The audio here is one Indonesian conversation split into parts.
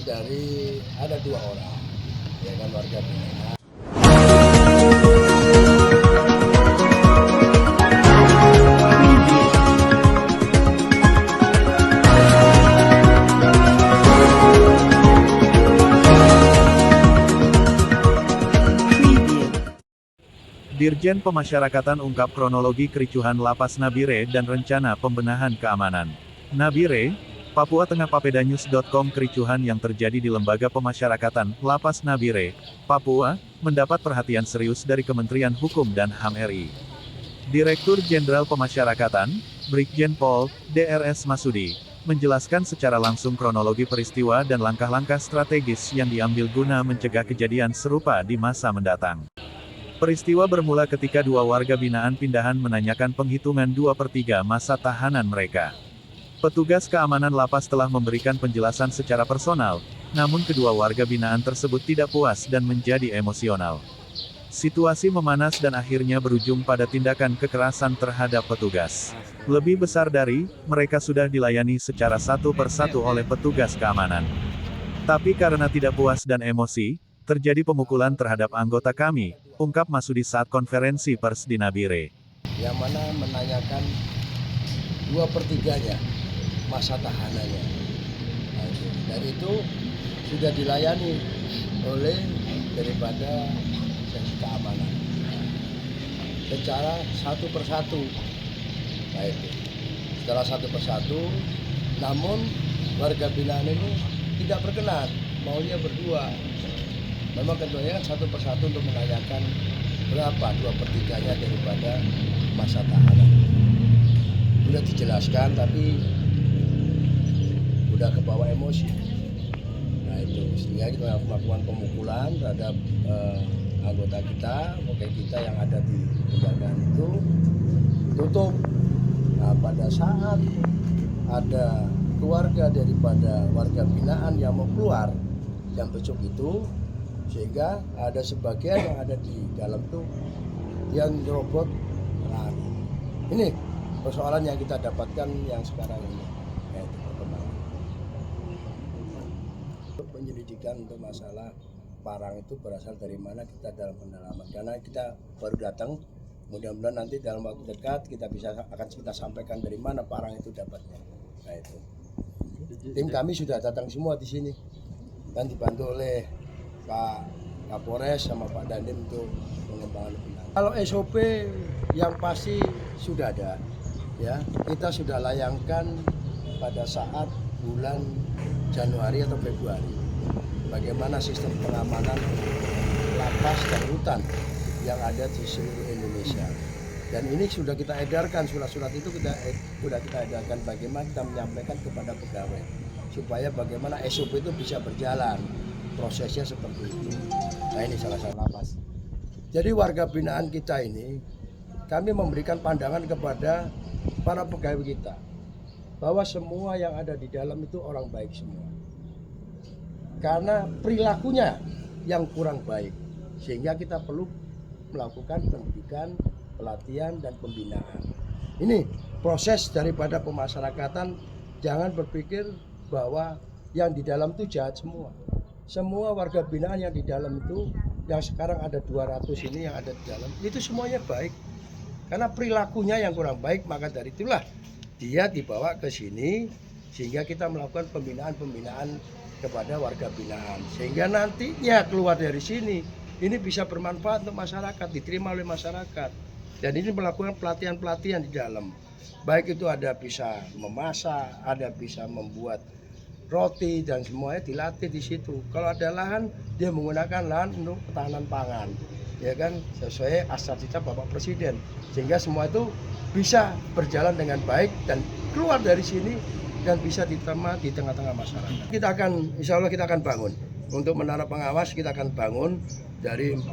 dari ada 2 orang, ya kan, warga binaan. Dirjen Pemasyarakatan ungkap kronologi kericuhan Lapas Nabire dan rencana pembenahan keamanan. Nabire, Papua Tengah. Papedanews.com. Kericuhan yang terjadi di Lembaga Pemasyarakatan, Lapas Nabire, Papua, mendapat perhatian serius dari Kementerian Hukum dan HAM RI. Direktur Jenderal Pemasyarakatan, Brigjen Pol. Drs. Masudi, menjelaskan secara langsung kronologi peristiwa dan langkah-langkah strategis yang diambil guna mencegah kejadian serupa di masa mendatang. Peristiwa bermula ketika 2 warga binaan pindahan menanyakan penghitungan 2/3 masa tahanan mereka. Petugas keamanan lapas telah memberikan penjelasan secara personal, namun kedua warga binaan tersebut tidak puas dan menjadi emosional. Situasi memanas dan akhirnya berujung pada tindakan kekerasan terhadap petugas. Lebih besar dari, mereka sudah dilayani secara satu persatu oleh petugas keamanan. Tapi karena tidak puas dan emosi, terjadi pemukulan terhadap anggota kami, ungkap Masudi saat konferensi pers di Nabire. Yang mana menanyakan 2/3-nya masa tahanannya. Nah, dan itu sudah dilayani oleh daripada sesi keamanan secara satu persatu. Nah, itu setelah satu persatu, namun warga binaan ini tidak berkenan, maunya berdua. Memang keduanya kan satu persatu untuk menanyakan berapa 2/3-nya daripada masa tahanan. Sudah dijelaskan tapi udah kebawa emosi. Nah itu sehingga kita melakukan pemukulan terhadap anggota kita, pokoknya kita yang ada di penjagaan itu tutup. Nah pada saat ada keluarga daripada warga binaan yang mau keluar jam besok itu, sehingga ada sebagian yang ada di dalam tuh yang nyerobot lari. Ini persoalan yang kita dapatkan yang sekarang ini, yaitu perkembangan. Untuk penyelidikan untuk masalah parang itu berasal dari mana, kita dalam pendalaman, karena kita baru datang. Mudah-mudahan nanti dalam waktu dekat kita akan kita sampaikan dari mana parang itu dapatnya. Nah itu tim kami sudah datang semua di sini dan dibantu oleh Pak Kapolres sama Pak Dandim untuk pengembangan lebih lanjut. Kalau SOP yang pasti sudah ada, ya kita sudah layangkan pada saat bulan Januari atau Februari. Bagaimana sistem pengamanan lapas dan rutan yang ada di seluruh Indonesia. Dan ini sudah kita edarkan, surat-surat itu sudah kita edarkan bagaimana kita menyampaikan kepada pegawai supaya bagaimana SOP itu bisa berjalan. Prosesnya seperti itu. Nah ini salah satu lapas. Jadi warga binaan kita ini, kami memberikan pandangan kepada para pegawai kita bahwa semua yang ada di dalam itu orang baik semua. Karena perilakunya yang kurang baik, sehingga kita perlu melakukan pendidikan, pelatihan dan pembinaan. Ini proses daripada pemasyarakatan. Jangan berpikir bahwa yang di dalam itu jahat semua. Semua warga binaan yang di dalam itu, yang sekarang ada 200 ini yang ada di dalam, itu semuanya baik. Karena perilakunya yang kurang baik, maka dari itulah dia dibawa ke sini, sehingga kita melakukan pembinaan-pembinaan kepada warga binaan. Sehingga nantinya keluar dari sini, ini bisa bermanfaat untuk masyarakat, diterima oleh masyarakat. Dan ini melakukan pelatihan-pelatihan di dalam. Baik itu ada bisa memasak, ada bisa membuat roti dan semuanya dilatih di situ. Kalau ada lahan, dia menggunakan lahan untuk ketahanan pangan, ya kan, sesuai asas-asas Bapak Presiden, sehingga semua itu bisa berjalan dengan baik dan keluar dari sini dan bisa diterima di tengah-tengah masyarakat. Kita akan, insya Allah kita akan bangun untuk menara pengawas. Kita akan bangun dari 4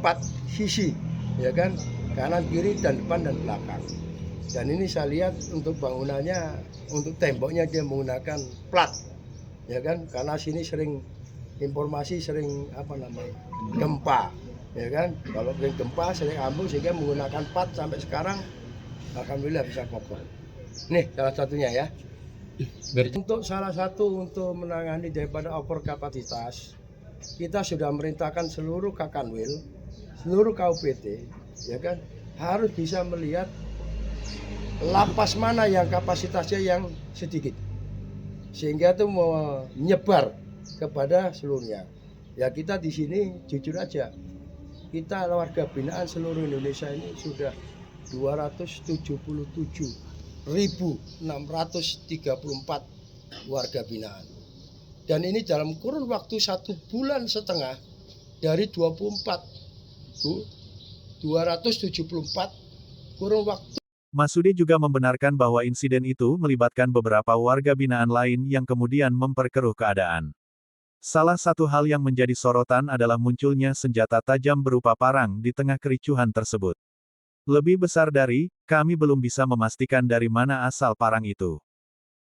sisi, ya kan, kanan, kiri, dan depan dan belakang. Dan ini saya lihat untuk bangunannya, untuk temboknya dia menggunakan plat. Ya kan, karena sini sering informasi sering gempa, ya kan, kalau sering gempa sering ambruk, sehingga menggunakan plat sampai sekarang alhamdulillah bisa kokoh. Nih salah satunya ya. Untuk salah satu untuk menangani daripada over kapasitas, kita sudah merintahkan seluruh Kakanwil, seluruh KUPT, ya kan, harus bisa melihat lapas mana yang kapasitasnya yang sedikit, sehingga itu menyebar kepada seluruhnya. Ya kita di sini jujur aja, kita warga binaan seluruh Indonesia ini sudah 277.634 warga binaan. Dan ini dalam kurun waktu 1,5 bulan dari 274 kurun waktu. Masudi juga membenarkan bahwa insiden itu melibatkan beberapa warga binaan lain yang kemudian memperkeruh keadaan. Salah satu hal yang menjadi sorotan adalah munculnya senjata tajam berupa parang di tengah kericuhan tersebut. Lebih besar dari, kami belum bisa memastikan dari mana asal parang itu.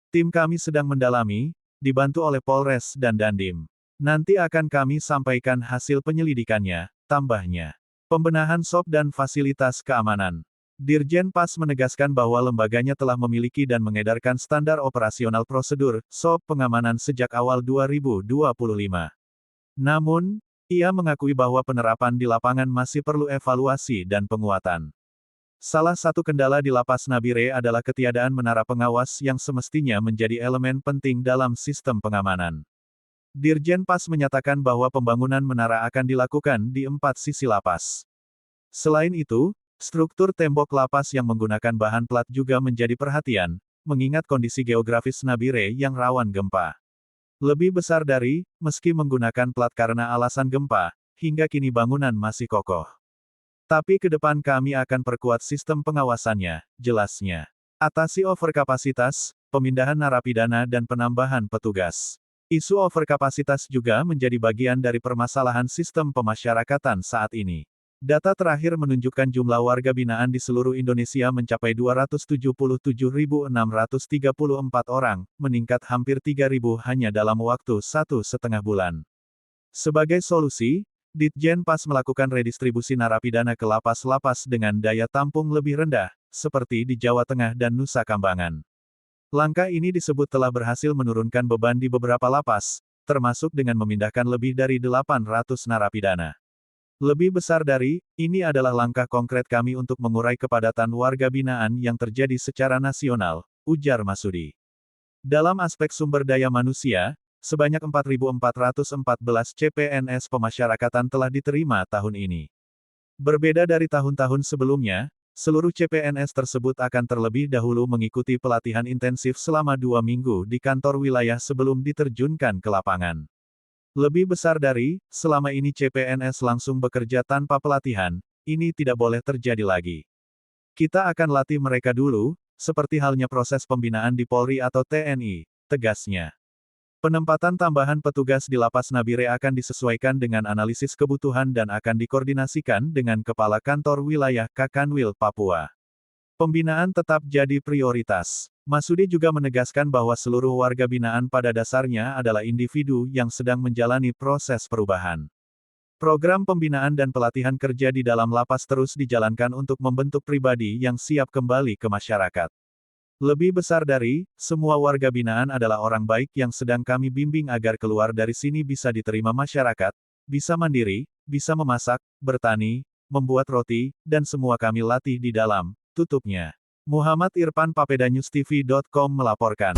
Tim kami sedang mendalami, dibantu oleh Polres dan Dandim. Nanti akan kami sampaikan hasil penyelidikannya, tambahnya. Pembenahan SOP dan fasilitas keamanan. Dirjen PAS menegaskan bahwa lembaganya telah memiliki dan mengedarkan standar operasional prosedur, SOP pengamanan sejak awal 2025. Namun, ia mengakui bahwa penerapan di lapangan masih perlu evaluasi dan penguatan. Salah satu kendala di Lapas Nabire adalah ketiadaan menara pengawas yang semestinya menjadi elemen penting dalam sistem pengamanan. Dirjen PAS menyatakan bahwa pembangunan menara akan dilakukan di 4 sisi lapas. Selain itu, struktur tembok lapas yang menggunakan bahan plat juga menjadi perhatian, mengingat kondisi geografis Nabire yang rawan gempa. Lebih besar dari, meski menggunakan plat karena alasan gempa, hingga kini bangunan masih kokoh. Tapi ke depan kami akan perkuat sistem pengawasannya, jelasnya. Atasi overkapasitas, pemindahan narapidana dan penambahan petugas. Isu overkapasitas juga menjadi bagian dari permasalahan sistem pemasyarakatan saat ini. Data terakhir menunjukkan jumlah warga binaan di seluruh Indonesia mencapai 277.634 orang, meningkat hampir 3.000 hanya dalam waktu 1,5 bulan. Sebagai solusi, Ditjen PAS melakukan redistribusi narapidana ke lapas-lapas dengan daya tampung lebih rendah, seperti di Jawa Tengah dan Nusa Kambangan. Langkah ini disebut telah berhasil menurunkan beban di beberapa lapas, termasuk dengan memindahkan lebih dari 800 narapidana. Lebih besar dari, ini adalah langkah konkret kami untuk mengurai kepadatan warga binaan yang terjadi secara nasional, ujar Masudi. Dalam aspek sumber daya manusia, sebanyak 4.414 CPNS pemasyarakatan telah diterima tahun ini. Berbeda dari tahun-tahun sebelumnya, seluruh CPNS tersebut akan terlebih dahulu mengikuti pelatihan intensif selama 2 minggu di kantor wilayah sebelum diterjunkan ke lapangan. Lebih besar dari, selama ini CPNS langsung bekerja tanpa pelatihan, ini tidak boleh terjadi lagi. Kita akan latih mereka dulu, seperti halnya proses pembinaan di Polri atau TNI, tegasnya. Penempatan tambahan petugas di Lapas Nabire akan disesuaikan dengan analisis kebutuhan dan akan dikoordinasikan dengan Kepala Kantor Wilayah Kakanwil, Papua. Pembinaan tetap jadi prioritas. Masudi juga menegaskan bahwa seluruh warga binaan pada dasarnya adalah individu yang sedang menjalani proses perubahan. Program pembinaan dan pelatihan kerja di dalam lapas terus dijalankan untuk membentuk pribadi yang siap kembali ke masyarakat. Lebih besar dari, semua warga binaan adalah orang baik yang sedang kami bimbing agar keluar dari sini bisa diterima masyarakat, bisa mandiri, bisa memasak, bertani, membuat roti, dan semua kami latih di dalam, tutupnya. Muhammad Irfan, papedanyustv.com melaporkan.